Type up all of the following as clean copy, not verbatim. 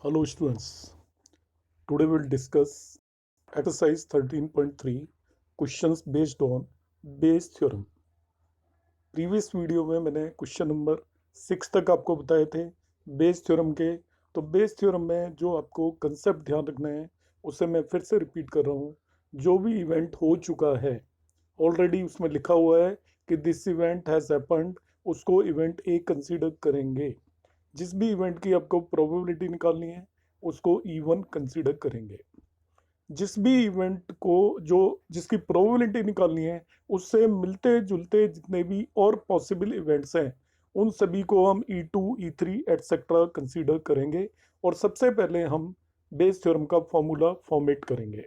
Hello students, today we'll discuss exercise 13.3 questions based on Bayes theorem. Previous video में मैंने question number 6 तक आपको बताए थे बेस थ्योरम के। तो बेस थ्योरम में जो आपको कंसेप्ट ध्यान रखना है उसे मैं फिर से रिपीट कर रहा हूँ। जो भी इवेंट हो चुका है ऑलरेडी उसमें लिखा हुआ है कि दिस इवेंट हैज़ हैपेंड, उसको इवेंट ए कंसीडर करेंगे। जिस भी इवेंट की आपको प्रोबेबिलिटी निकालनी है उसको E1 कंसीडर करेंगे। जिस भी इवेंट को जो जिसकी प्रोबेबिलिटी निकालनी है उससे मिलते जुलते जितने भी और पॉसिबल इवेंट्स हैं उन सभी को हम E2 E3 एटसेट्रा कंसीडर करेंगे। और सबसे पहले हम बेस थ्योरम का फॉर्मूला फॉर्मेट करेंगे।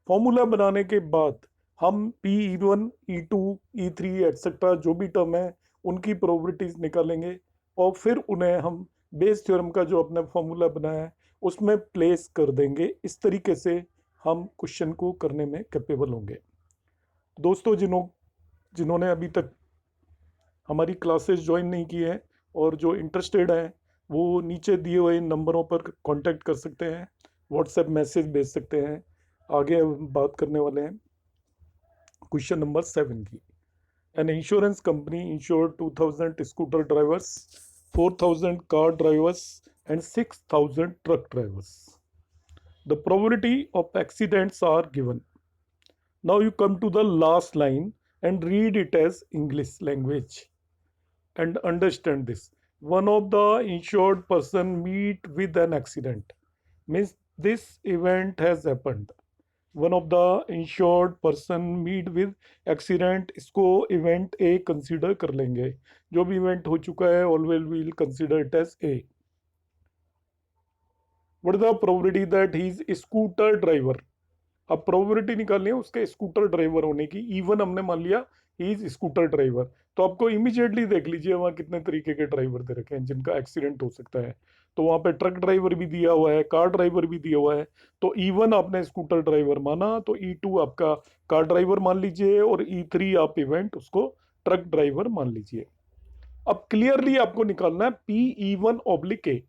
फॉर्मूला बनाने के बाद हम P E1 E2 E3 etcetera जो भी टर्म है उनकी प्रोबेबिलिटीज निकालेंगे और फिर उन्हें हम बेस थ्योरम का जो अपना फॉर्मूला बनाया है उसमें प्लेस कर देंगे। इस तरीके से हम क्वेश्चन को करने में कैपेबल होंगे। दोस्तों जिन्होंने अभी तक हमारी क्लासेस ज्वाइन नहीं की है और जो इंटरेस्टेड हैं वो नीचे दिए हुए नंबरों पर कांटेक्ट कर सकते हैं, व्हाट्सएप मैसेज भेज सकते हैं। आगे हम बात करने वाले हैं क्वेश्चन नंबर 7 की। An insurance company insured 2000 scooter drivers, 4000 car drivers and 6000 truck drivers. The probability of accidents are given. Now you come to the last line and read it as English language and understand this. One of the insured person meet with an accident. Means this event has happened. One of the insured person meet with accident, इसको event A consider कर लेंगे। जो भी event हो चुका है always we will consider it as A. What is the probability that he is a scooter driver? अब probability निकालनी है उसके स्कूटर ड्राइवर होने की। इवन हमने मान लिया ही इज स्कूटर ड्राइवर, तो आपको इमीडिएटली देख लीजिए वहाँ कितने तरीके के ड्राइवर दे रखे हैं जिनका एक्सीडेंट हो सकता है। तो वहाँ पे ट्रक ड्राइवर भी दिया हुआ है, कार ड्राइवर भी दिया हुआ है। तो E1 आपने स्कूटर ड्राइवर माना तो E2 आपका कार ड्राइवर मान लीजिए और E3 आप इवेंट उसको ट्रक ड्राइवर मान लीजिए। अब क्लियरली आपको निकालना है P E1/A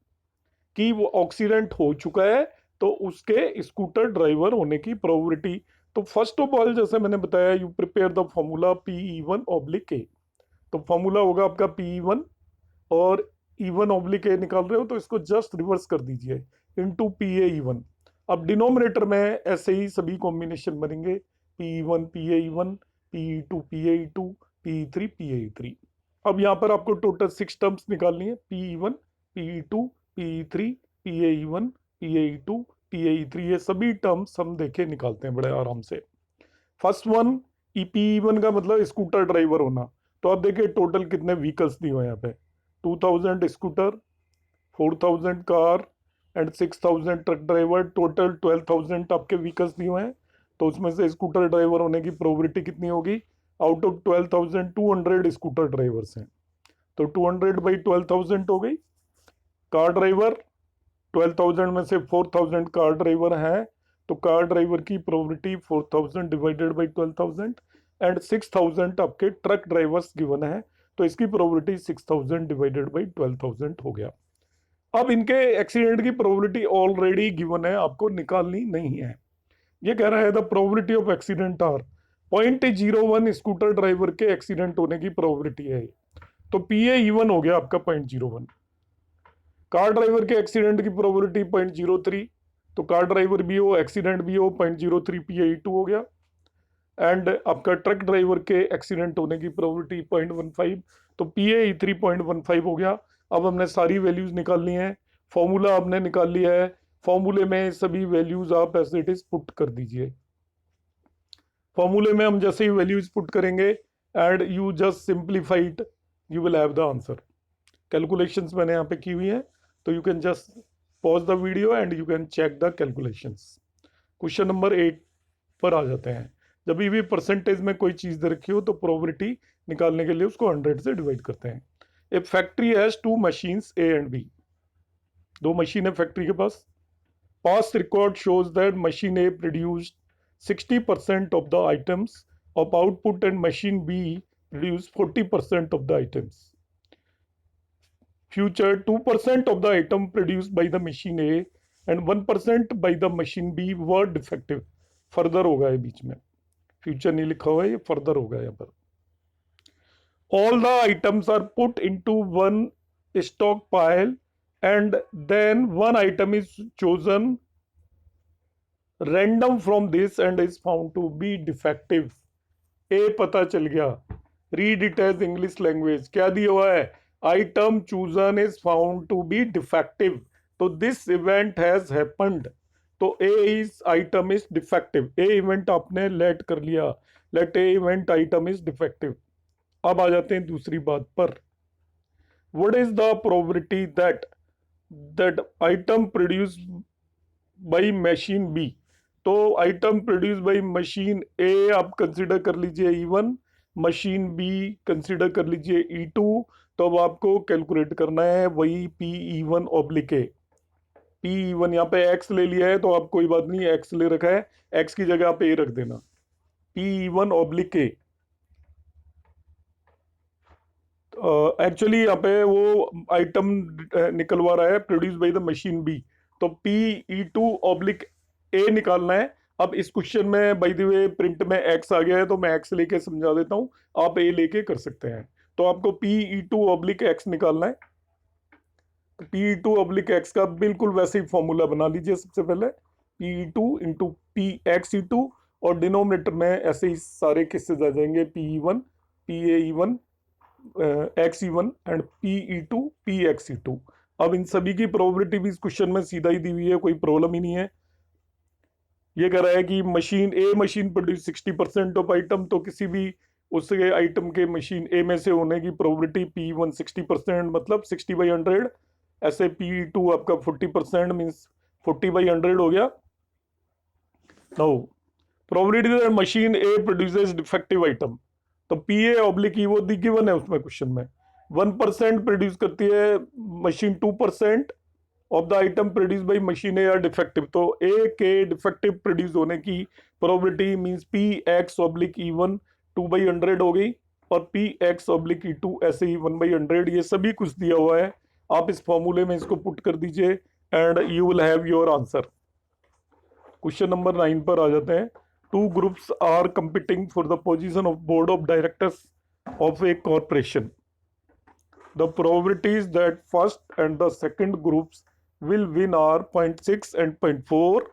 कि वो एक्सीडेंट हो चुका है तो उसके स्कूटर ड्राइवर होने की प्रोबेबिलिटी। तो फर्स्ट ऑफ ऑल जैसे मैंने बताया you prepare the formula P E1/A। तो फॉर्मूला होगा आपका P1 और E1/A निकाल रहे हो तो इसको जस्ट रिवर्स कर दीजिए इनटू PA E1। अब डिनोमिनेटर में ऐसे ही सभी कॉम्बिनेशन बनेंगे P1 PA E1 PE2 PA2 PE3 PA3। अब यहाँ पर आपको टोटल 6 टर्म्स निकालनी है PE1 PE2 PE3 PAE1 PAE2 PAE3। ये सभी टर्म्स हम देखे निकालते हैं बड़े आराम से। फर्स्ट वन PE1 का मतलब स्कूटर ड्राइवर होना। तो आप देखिए टोटल कितने व्हीकल्स दिए हुए हैं यहाँ पे, 2000 scooter, 4000 car and 6000 truck driver. Total 12000 आपके व्हीकल्स दिए हुए हैं। तो उसमें से स्कूटर ड्राइवर होने की प्रोबेबिलिटी कितनी होगी? आउट ऑफ 12000 200 स्कूटर ड्राइवर्स हैं तो 200/12000 हो गई। कार ड्राइवर 12000 में से 4000 कार ड्राइवर हैं तो कार ड्राइवर की प्रोबेबिलिटी 4000 डिवाइडेड बाई 12000 एंड 6000 आपके ट्रक ड्राइवर्स गिवन है तो इसकी प्रोबेबिलिटी 6000 डिवाइडेड बाई 12000 हो गया। अब इनके एक्सीडेंट की प्रोबेबिलिटी ऑलरेडी गिवन है, आपको निकालनी नहीं है। ये कह रहा है the probability of accident are 0.01 scooter driver के एक्सीडेंट होने की प्रोबेबिलिटी है। तो PA E1 हो गया आपका 0.01। कार ड्राइवर के एक्सीडेंट की प्रोबेबिलिटी 0.03, तो कार ड्राइवर भी हो एक्सीडेंट भी हो 0.03 PA2 हो गया। एंड आपका ट्रक ड्राइवर के एक्सीडेंट होने की प्रोबेबिलिटी 0.15, तो PA3 0.15 हो गया। अब हमने सारी वैल्यूज निकालनी है, फॉर्मूला आपने निकाल लिया है। फॉर्मूले में सभी वैल्यूज आप एज इट इज पुट कर दीजिए। फॉर्मूले में हम जैसे ही वैल्यूज पुट करेंगे and you just simplify it, you will have the answer. Calculations मैंने यहाँ पे की हुई है तो you can just pause the video and you can check the calculations. Question number 8 पर आ जाते हैं। जब भी परसेंटेज में कोई चीज दे रखी हो तो प्रोबेबिलिटी निकालने के लिए उसको 100 से डिवाइड करते हैं। A factory has 2 machines A and B। दो मशीन है फैक्ट्री के पास। Past record shows that machine A produced 60% of the items of output and machine B produce 40% of the items. Future 2% of the item produced by the machine A and 1% by the machine B were defective. Further होगा ये बीच में, future नहीं लिखा हुआ है, ये further होगा यहाँ पर। All the items are put into one stock pile and then one item is chosen random from this and is found to be defective। ए पता चल गया। Read it as English language. क्या दिया हुआ है? Item chosen is found to be defective, तो this event has happened. तो A is item is defective. A event आपने लेट कर लिया, let A event item is defective. अब आ जाते हैं दूसरी बात पर। What is the probability that that item produce by machine B? तो item produce by machine A आप कंसिडर कर लीजिए E1, मशीन बी कंसिडर कर लीजिए E2। तो अब आपको कैलकुलेट करना है वही PE1 ऑब्लिक ए। PE1 यहाँ पे एक्स ले लिया है तो आप कोई बात नहीं, एक्स ले रखा है, एक्स की जगह आप ए रख देना। PE1 oblique A. एक्चुअली यहाँ पे वो आइटम निकलवा रहा है produce by the machine B, तो PE2 ऑब्लिक ए निकालना है। अब इस क्वेश्चन में बाय द वे प्रिंट में एक्स आ गया है तो मैं एक्स लेके समझा देता हूँ, आप ए लेके कर सकते हैं। तो आपको PE2 ऑब्लिक एक्स निकालना है। तो PE2 ऑब्लिक एक्स का बिल्कुल वैसे ही फॉर्मूला बना लीजिए। सबसे पहले PE2 इंटू PXE2 और डिनोमिनेटर में ऐसे ही सारे केसेस आ जाएंगे, PE1 PAE1 XE1 and PE2 PXE2। अब इन सभी की प्रोबेबिलिटी भी इस क्वेश्चन में सीधा ही दी हुई है, कोई प्रॉब्लम ही नहीं है। ये कह रहा है कि machine A machine produce 60% of item, तो किसी भी उसके आइटम के मशीन ए में से होने की प्रोबेबिलिटी P1 60%, मतलब 60/100। ऐसे PE2 आपका 40% मीन्स 40/100 हो गया। Now probability that machine A produces defective item, तो PA ऑब्लिक ई वो गिवन है उसमें क्वेश्चन में। 1% प्रोड्यूस करती है machine, 2% of the item produce by machine A R defective. तो ए के डिफेक्टिव प्रोड्यूस होने की probability means PX oblique E1 2/100 हो गई और PX ऑब्लिक E2 ऐसे ही 1/100। ये सभी कुछ दिया हुआ है, आप इस फॉर्मूले में इसको पुट कर दीजिए and you will have your answer. Question number 9 पर आ जाते हैं। Two groups are competing for the position of board of directors of a corporation. The probabilities that first and the second groups will win are 0.6 and 0.4.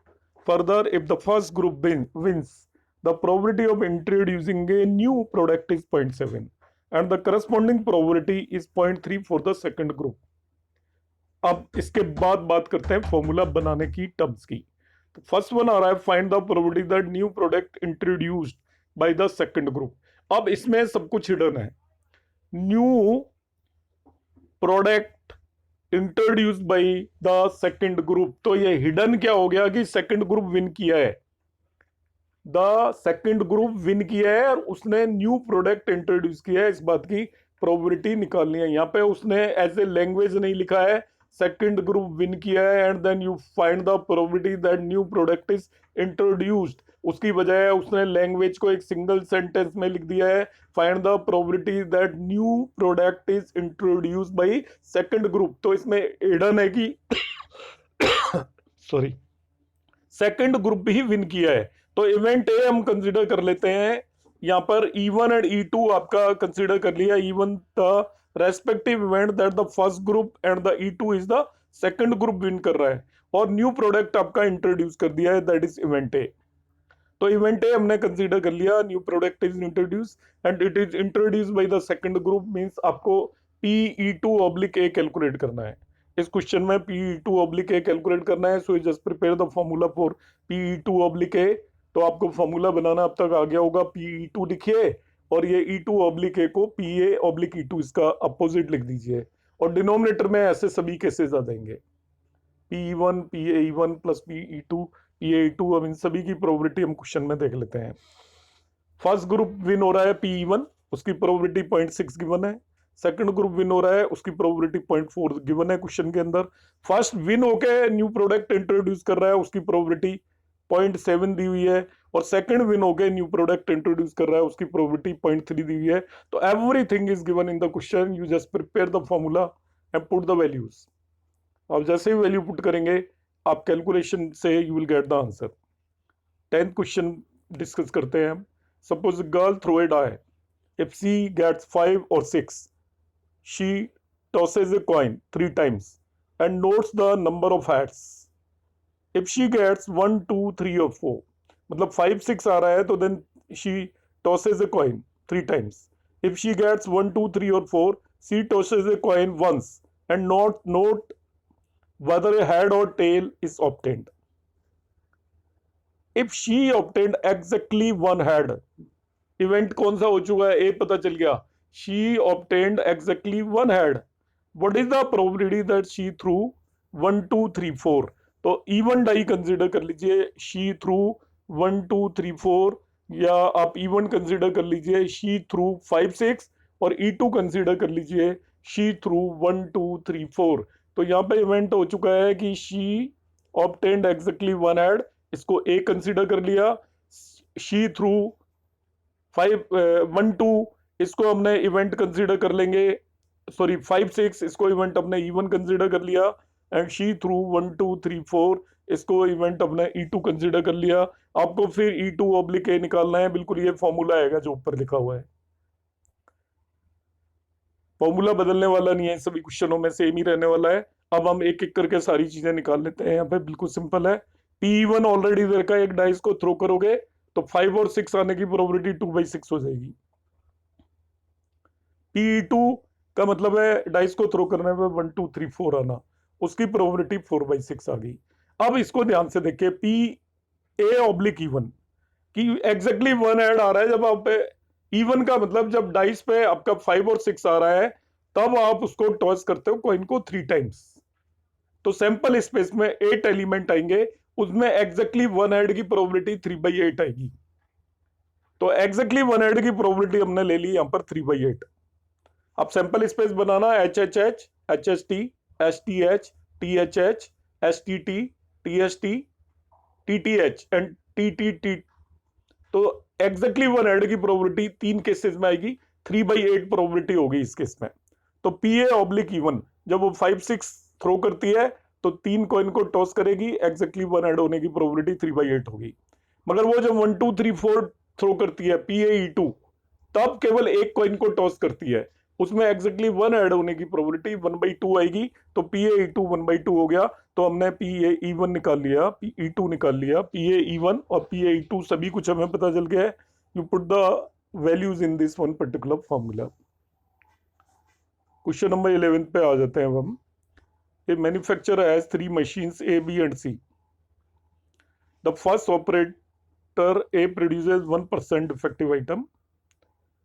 Further, if the first group wins, the probability of introducing a new product is 0.7 and the corresponding probability is 0.3 for the second group. अब इसके बाद बात करते हैं formula बनाने की terms की। तो फर्स्ट वन आ रहा है find the probability that new product introduced by the second group. अब इसमें सब कुछ हिडन है। New product introduced by the second group, तो ये हिडन क्या हो गया कि सेकंड ग्रुप विन किया है, द सेकंड ग्रुप विन किया है और उसने न्यू प्रोडक्ट इंट्रोड्यूस किया है। इस बात की प्रोबेबिलिटी निकालनी है। यहाँ पे उसने एज ए लैंग्वेज नहीं लिखा है, सेकंड ग्रुप विन किया है and then you find the probability that new product is introduced. उसकी बजाय उसने लैंग्वेज को एक सिंगल सेंटेंस में लिख दिया है, find the probability that new product is introduced by second group. तो इसमें हिडन है कि सॉरी सेकंड ग्रुप ही विन किया है। तो इवेंट ए हम कंसीडर कर लेते हैं। यहाँ पर E1 एंड E2 आपका कंसीडर कर लिया। E1 the respective event that the first group and the E2 is the second group win कर रहा है और न्यू प्रोडक्ट आपका इंट्रोड्यूस कर दिया है, दैट इज इवेंट ए। तो इवेंट ए हमने कंसीडर कर लिया, new product is introduce and it is introduce by the second group, means आपको PE2 ऑब्लिक ए कैलकुलेट करना है। इस क्वेश्चन में PE2 ऑब्लिक ए कैलकुलेट करना है, so just prepare the formula for PE2 oblique A. तो आपको formula बनाना अब तक आ गया होगा। PE2 लिखिए और ये E2 ऑब्लिक ए को PA ऑब्लिक E2 इसका अपोजिट लिख दीजिए और डिनोमिनेटर में ऐसे सभी केसेस आ जाएंगे, PE1 PAE1 plus PE2 PAE2। अब इन सभी की प्रोबेबिलिटी हम क्वेश्चन में देख लेते हैं। फर्स्ट ग्रुप विन हो रहा है PE1, उसकी प्रोबेबिलिटी 0.6 गिवन है। सेकंड ग्रुप विन हो रहा है, उसकी प्रोबेबिलिटी 0.4 गिवन है क्वेश्चन के अंदर। फर्स्ट विन होके न्यू प्रोडक्ट इंट्रोड्यूस कर रहा है, उसकी प्रोबेबिलिटी 0.7 दी हुई है और सेकंड विन होके न्यू प्रोडक्ट इंट्रोड्यूस कर रहा है, उसकी प्रोबेबिलिटी 0.3 दी हुई है। तो everything is given in the question, you just prepare the formula and put the values. अब जैसे ही वैल्यू पुट करेंगे आप कैलकुलेशन से you will get the answer. 10th question discuss करते हैं हम। Suppose girl throw a die, if she gets 5 or 6, she tosses a coin 3 times and notes the number of heads. If she gets 1, 2, 3 or 4, मतलब 5, 6 आ रहा है तो then she tosses a coin 3 times. If she gets 1, 2, 3 or 4, she tosses a coin once and note whether a head or tail is obtained. If she obtained exactly one head, event कौन सा हो चुका है, ए पता चल गया। She obtained exactly one head. What is the probability that she threw 1, 2, 3, 4? तो even die consider कर लीजिए, शी थ्रू 1, 2, 3, 4, या आप इवन कंसिडर कर लीजिए शी थ्रू 5, 6, और E2 कंसिडर कर लीजिए शी थ्रू 1, 2, 3, 4। तो यहाँ पे इवेंट हो चुका है कि she obtained exactly one head, इसको ए कंसिडर कर लिया। शी थ्रू 1, 2 इसको हमने इवेंट कंसीडर कर लेंगे, सॉरी 5, 6 इसको इवेंट अपने इवन कंसीडर कर लिया। एंड शी थ्रू 1, 2, 3, 4 इसको इवेंट अपने E2 कंसीडर कर लिया। आपको फिर E2 ऑब्लिक ए निकालना है, बिल्कुल ये फॉर्मूला आएगा जो ऊपर लिखा हुआ है। फॉर्मूला बदलने वाला नहीं है, सभी क्वेश्चनों में सेम ही रहने वाला है। अब हम एक एक करके सारी चीजें निकाल लेते हैं। यहाँ पे बिल्कुल सिंपल है। P1 ऑलरेडी दे रखा है, एक डाइस को थ्रो करोगे तो 5 और 6 आने की प्रोबेबिलिटी 2/6 हो जाएगी। P2 का मतलब है डाइस को थ्रो करने में 1, 2, 3, 4 आना, उसकी प्रोबेबिलिटी 4/6 आ गई। अब इसको ध्यान से देखिए, पी ए ऑब्लिक इवन कि एग्जैक्टली वन हेड आ रहा है। जब आप इवन का मतलब जब डाइस पे आपका 5 और 6 आ रहा है तब आप उसको टॉस करते हो कॉइन को 3 टाइम्स। तो सैंपल स्पेस में 8 एलिमेंट आएंगे, उसमें एग्जैक्टली वन हेड की प्रोबेबिलिटी 3/8 आएगी। तो एग्जैक्टली वन हेड की प्रोबेबिलिटी हमने ले ली यहां पर 3/8। अब sample space banana, HHH, HHT, STH, THH, STT, TST, TTH and TTT। तो एग्जैक्टली वन हेड की प्रोबेबिलिटी 3 केसेस में आएगी, 3/8 प्रोबेबिलिटी होगी इस केस में। तो PA ऑब्लिक इवन जब वो 5, 6 थ्रो करती है तो 3 कॉइन को टॉस करेगी, एग्जैक्टली वन हेड होने की प्रोबेबिलिटी 3/8 होगी। मगर वो जब 1, 2, 3, 4 थ्रो करती है PAE2, तब केवल एक कॉइन को टॉस करती है, उसमें एग्जैक्टली वन हेड होने की प्रोबेबिलिटी 1/2 आएगी। तो PAE2 1/2 हो गया। तो हमने PAE1 निकाल लिया, PE2 निकाल लिया, PAE1 और PAE2 सभी कुछ हमें पता चल गया है। You put the values in this one particular formula. Question number 11 पे आ जाते हैं अब हम। ए manufacturer has 3 machines A, B and C. The first operator A produces 1% defective item.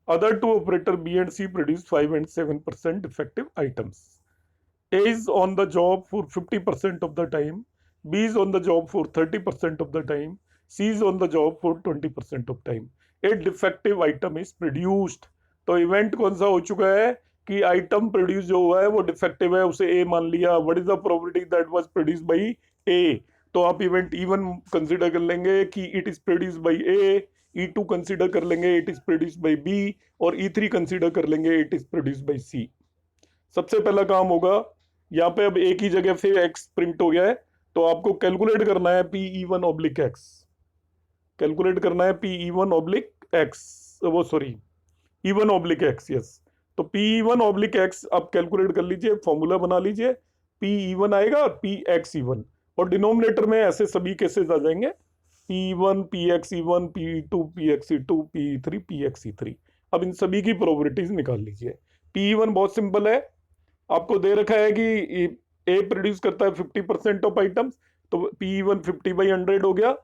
Other two operator B and C produce 5 and 7% defective items. A is on the job for 50% of the time, B is on the job for 30% of the time, C is on the job for 20% of time. A defective item is produced. तो event कौन सा हो चुका है कि item produce जो हुआ है वो डिफेक्टिव है, उसे ए मान लिया। What is the probability that was produced by A? तो आप इवेंट इवन कंसीडर कर लेंगे कि it is produced by A, E2 consider कर लेंगे it is produced by B, और E3 कंसीडर कर लेंगे it is produced by C. सबसे पहला काम होगा, यहाँ पे अब एक ही जगह फिर एक्स प्रिंट हो गया है, तो आपको कैलकुलेट करना है PE1 ऑब्लिक एक्स। कैलकुलेट करना है PE1 ऑब्लिक एक्स, वो sorry E1 oblique x, yes. तो PE1 ऑब्लिक एक्स आप कैलकुलेट कर लीजिए, फॉर्मूला बना लीजिए। PE1 आएगा और PXE1, और डिनोमिनेटर में ऐसे सभी केसेस आ जाएंगे, P1 PXE1, P2 PXE2, P3 PXE3। अब इन सभी की प्रोबेबिलिटीज निकाल लीजिए। PE1 बहुत सिंपल है, आपको दे रखा है कि ए प्रोड्यूस करता है 50% ऑफ आइटम्स, तो PE1 50/100 हो गया।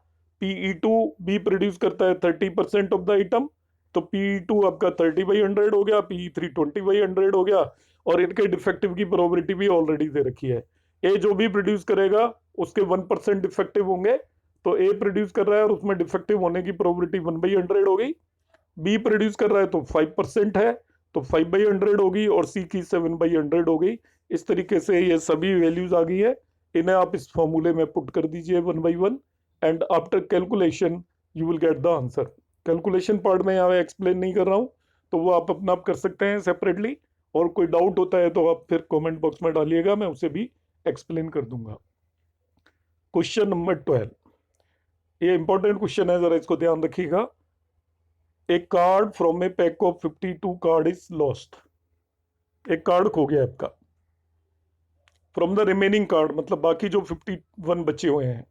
PE2 बी प्रोड्यूस करता है 30% ऑफ द आइटम, तो PE2 आपका 30/100 हो गया, PE3 20/100 हो गया। और इनके डिफेक्टिव की प्रोबेबिलिटी भी ऑलरेडी दे रखी है। ए जो भी प्रोड्यूस करेगा उसके 1% डिफेक्टिव होंगे, तो ए प्रोड्यूस कर रहा है और उसमें डिफेक्टिव होने की प्रोबेबिलिटी 1/100 हो गई। बी प्रोड्यूस कर रहा है तो 5% है, तो 5/100 होगी, और सी की 7/100 हो गई। इस तरीके से ये सभी वैल्यूज आ गई है, इन्हें आप इस फॉर्मूले में पुट कर दीजिए 1 by 1, and after calculation you will get the answer. Calculation part में यहाँ एक्सप्लेन नहीं कर रहा हूँ, तो वो आप अपना आप कर सकते हैं सेपरेटली, और कोई डाउट होता है तो आप फिर कमेंट बॉक्स में डालिएगा, मैं उसे भी एक्सप्लेन कर दूंगा। क्वेश्चन नंबर 12, ये इंपॉर्टेंट क्वेश्चन है, जरा इसको ध्यान रखिएगा। A card from a pack of 52 card is lost. एक कार्ड खो गया आपका फ्रॉम द रिमेनिंग कार्ड, मतलब बाकी जो 51 बचे हुए हैं।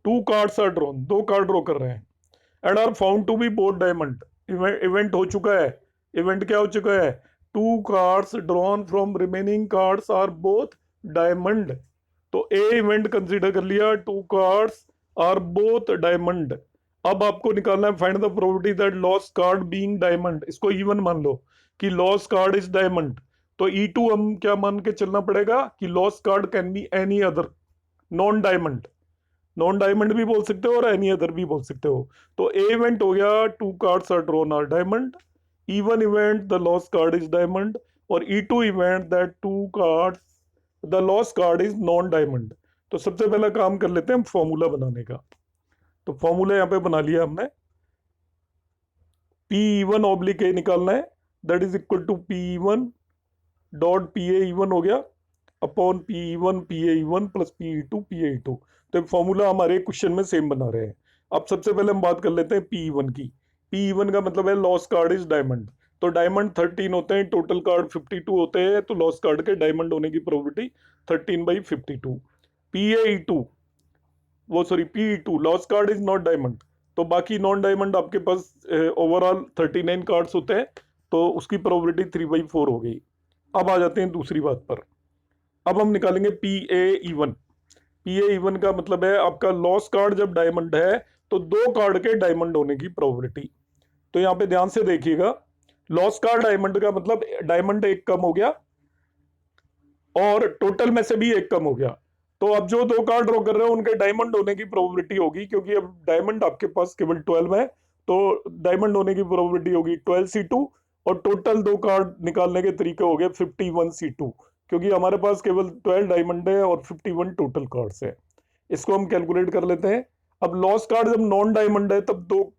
2 cards are drawn, 2 card draw कर रहे हैं। And are found to be both diamond. Event हो चुका है। इवेंट क्या हो चुका है? 2 cards drawn from remaining cards are both diamond. तो ए इवेंट कंसीडर कर लिया, 2 कार्ड्स आर बोथ डायमंड। अब आपको निकालना है find the probability that lost card being diamond. इसको इवन मान लो कि लॉस्ट कार्ड इज डायमंड। तो E2 हम क्या मान के चलना पड़ेगा कि lost card can be any other non diamond. Non diamond भी बोल सकते हो और एनी अदर भी बोल सकते हो। तो ए इवेंट हो गया 2 cards are drawn are diamond. Even event the lost card is diamond. और E2 event that 2 cards the lost card is non diamond. तो सबसे पहला काम कर लेते हैं हम फॉर्मूला बनाने का। तो फॉर्मूला यहाँ पे बना लिया हमने। P1 ऑब्लिक ए निकालना है, that is equal to P1 dot PA1 हो गया upon P1 PA1 plus P2 PA2। तो फॉर्मूला हमारे क्वेश्चन में सेम बना रहे हैं। अब सबसे पहले हम बात कर लेते हैं P1 की। P1 का मतलब है लॉस्ट कार्ड इज डायमंड। तो डायमंड 13 होते हैं, टोटल कार्ड 52 होते हैं, तो लॉस्ट कार्ड के डायमंड होने की प्रोबेबिलिटी 13/52। PA2 वो sorry P2 lost card is not diamond. तो बाकी नॉन डायमंड आपके पास ओवरऑल 39 कार्ड्स होते हैं, तो उसकी प्रोबेबिलिटी 3/4 हो गई। अब आ जाते हैं दूसरी बात पर। अब हम निकालेंगे PA even का मतलब है आपका लॉस्ट कार्ड जब डायमंड है तो 2 कार्ड के डायमंड होने की प्रोबेबिलिटी। तो यहां पे ध्यान से देखिएगा, लॉस्ट कार्ड डायमंड का मतलब डायमंड एक कम हो गया और टोटल में से भी एक कम हो गया। तो अब जो 2 कार्ड ड्रॉ कर रहे हैं उनके डायमंड होने की प्रोबेबिलिटी होगी, क्योंकि अब डायमंड आपके पास केवल 12 है, तो डायमंड होने की प्रोबेबिलिटी होगी 12C2। और टोटल 2 कार्ड निकालने के तरीके हो गए 51C2, क्योंकि हमारे पास केवल 12 डायमंड है और 51 टोटल कार्ड्स है। इसको हम कैलकुलेट कर लेते हैं। अब लॉस्ट कार्ड जब नॉन डायमंड है तब 2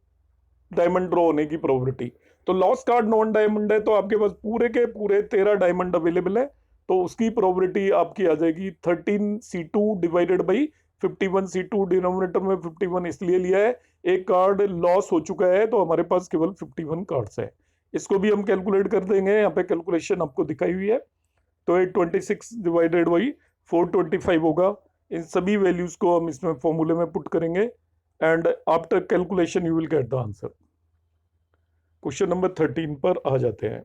डायमंड ड्रॉ होने की प्रोबेबिलिटी। तो लॉस्ट कार्ड नॉन डायमंड है तो आपके पास पूरे के पूरे 13 डायमंड अवेलेबल है, तो उसकी प्रोबेबिलिटी आपकी आ जाएगी 13C2 divided by 51C2। Denominator में 51 इसलिए लिया है, एक कार्ड लॉस हो चुका है तो हमारे पास केवल 51 कार्ड्स है। इसको भी हम कैलकुलेट कर देंगे, यहाँ पे कैलकुलेशन आपको दिखाई हुई है। तो 26 डिवाइडेड बाई 425 होगा। इन सभी वैल्यूज को हम इसमें फॉर्मूले में पुट करेंगे and after calculation you will get the answer. Question number 13 पर आ जाते हैं।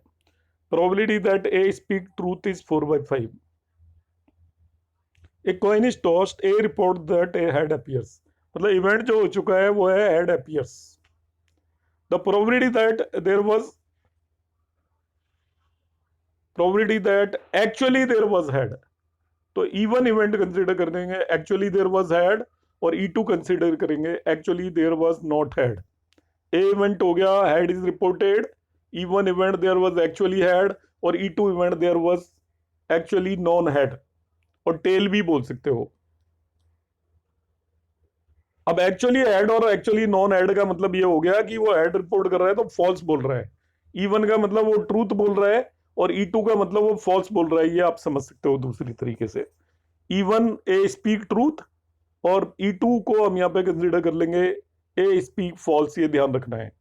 Probability that A speak truth is 4/5। A coin is tossed, A report that A head appears. मतलब इवेंट जो हो चुका है वो है head appears. The probability that there was probability that actually there was head. तो इवन इवेंट कंसीडर कर देंगे एक्चुअली देयर वाज हेड, और E2 कंसीडर करेंगे actually there was not head. A event हो गया head is reported, even event there was actually head, और E2 event there was actually non head, और tail भी बोल सकते हो। अब एक्चुअली हेड और एक्चुअली नॉन हेड का मतलब ये हो गया कि वो हेड रिपोर्ट कर रहा है तो फॉल्स बोल रहा है। इवन का मतलब वो ट्रूथ बोल रहा है, और E2 का मतलब वो फॉल्स बोल रहा है। ये आप समझ सकते हो दूसरी तरीके से। इवन ए स्पीक ट्रूथ, और E2 को हम यहाँ पे कंसीडर कर लेंगे ए स्पीक फॉल्स। ये ध्यान रखना है।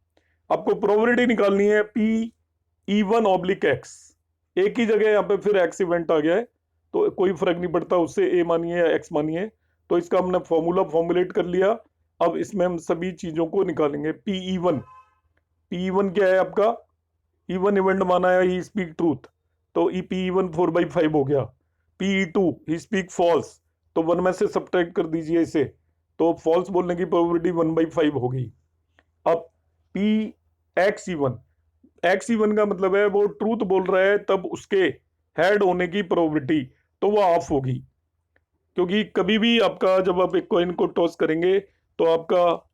आपको प्रोबेबिलिटी निकालनी है P(E1 ऑब्लिक X)। एक ही जगह यहाँ पे फिर X इवेंट आ गया है, तो कोई फर्क नहीं पड़ता उससे A मानिए या X मानिए। तो इसका हमने फॉर्मूला फॉर्मुलेट कर लिया। अब इसमें हम सभी चीजों को निकालेंगे। P(E1) क्या है आपका? इवन इवेंट माना है ही स्पीक ट्रूथ, तो P(E1) 4/5 हो गया। P(E2) ही स्पीक फॉल्स, तो 1 में से सब्ट्रैक्ट कर दीजिए इसे, तो फॉल्स बोलने की प्रोबेबिलिटी 1/5 हो गई। अब X(E1) का मतलब है वो ट्रूथ बोल रहा है, तब उसके हेड होने की प्रोबेबिलिटी तो वो ऑफ होगी, क्योंकि कभी भी आपका जब आप एक कॉइन को टॉस करेंगे तो आपका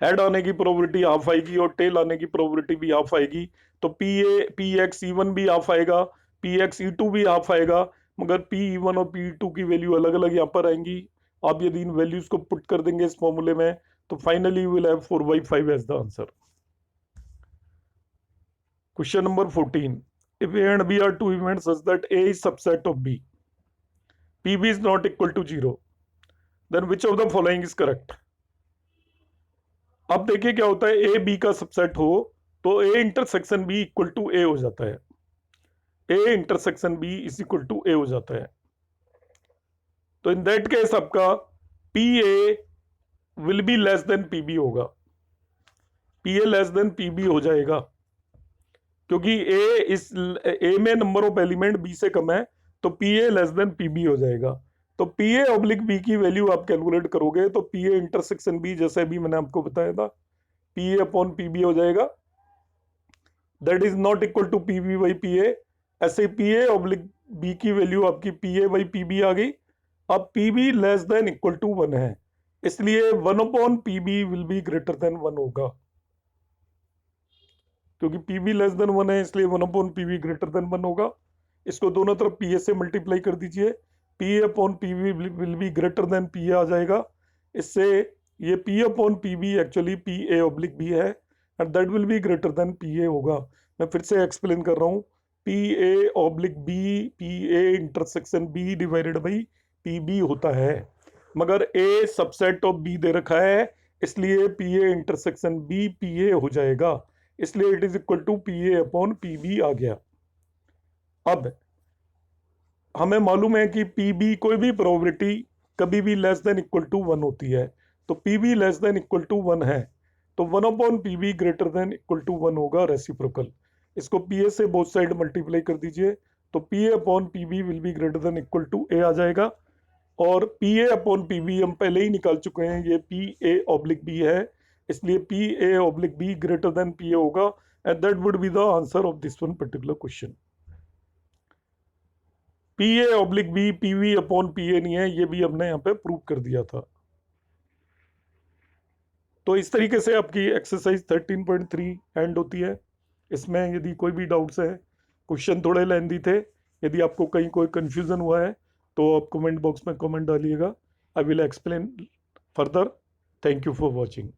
हेड आने की प्रोबेबिलिटी हाफ आएगी और टेल आने की प्रोबेबिलिटी भी हाफ आएगी। तो PX(E1) भी हाफ आएगा, PX(E2) भी हाफ आएगा, मगर P(E1) और P(E2) की वैल्यू अलग अलग यहाँ पर आएंगी। आप यदि इन वैल्यूज को पुट कर देंगे इस फॉर्मूले में, तो finally will have 4/5 as the answer. Question number 14, if A and B are 2 events such that A is subset of B। PB is not equal to 0, then which of the following is correct? अब देखिए क्या होता है, A B का subset हो तो A intersection B equal to A हो जाता है, A intersection B is equal to A हो जाता है। तो इन दैट केस आपका P A will be less than P B होगा, P A less than P B हो जाएगा, क्योंकि ए में नंबर ऑफ एलिमेंट बी से कम है, तो P A less than P B हो जाएगा। तो पी ए ऑब्लिक बी की वैल्यू आप कैलकुलेट करोगे तो पी ए इंटरसेक्शन बी, जैसे अभी मैंने आपको बताया था, P A upon P B हो जाएगा, that is not equal to P B by P A. ऐसे पी ए ऑब्लिक बी की वैल्यू आपकी P A by P B आ गई। अब P B less than equal to 1 है, इसलिए 1 upon P B will be greater than 1 होगा, क्योंकि पी बी लेस देन 1 है इसलिए 1 upon P B greater than 1 होगा। इसको दोनों तरफ पी ए से मल्टीप्लाई कर दीजिए, P A upon P B will be greater than P A आ जाएगा। इससे ये P upon P B actually P A oblique B है, and that will be greater than P A होगा। मैं फिर से एक्सप्लेन कर रहा हूँ, P A oblique B P A intersection B divided by P B होता है, मगर ए सबसेट ऑफ बी दे रखा है, इसलिए P A intersection B P A हो जाएगा, इसलिए it is equal to P A upon P B आ गया। अब हमें मालूम है कि पी बी कोई भी प्रोबेबिलिटी कभी भी लेस देन इक्वल टू 1 होती है, तो P B less than equal to 1 है, तो 1 upon P B greater than equal to 1 होगा, रेसिप्रोकल। इसको पी ए से बोथ साइड मल्टीप्लाई कर दीजिए, तो P A upon P B will be greater than equal to A आ जाएगा। और P A upon P B हम पहले ही निकाल चुके हैं, ये पी ए ऑब्लिक बी है, इसलिए P A oblique B greater than P A होगा, and that would be the answer of this one particular question. P A oblique B P V upon P A नहीं है, ये भी हमने यहाँ पे प्रूव कर दिया था। तो इस तरीके से आपकी एक्सरसाइज 13.3 एंड होती है। इसमें यदि कोई भी डाउट्स है, क्वेश्चन थोड़े लेंदी थे, यदि आपको कहीं कोई कंफ्यूजन हुआ है तो आप कमेंट बॉक्स में कमेंट डालिएगा, I will explain further. Thank you for watching.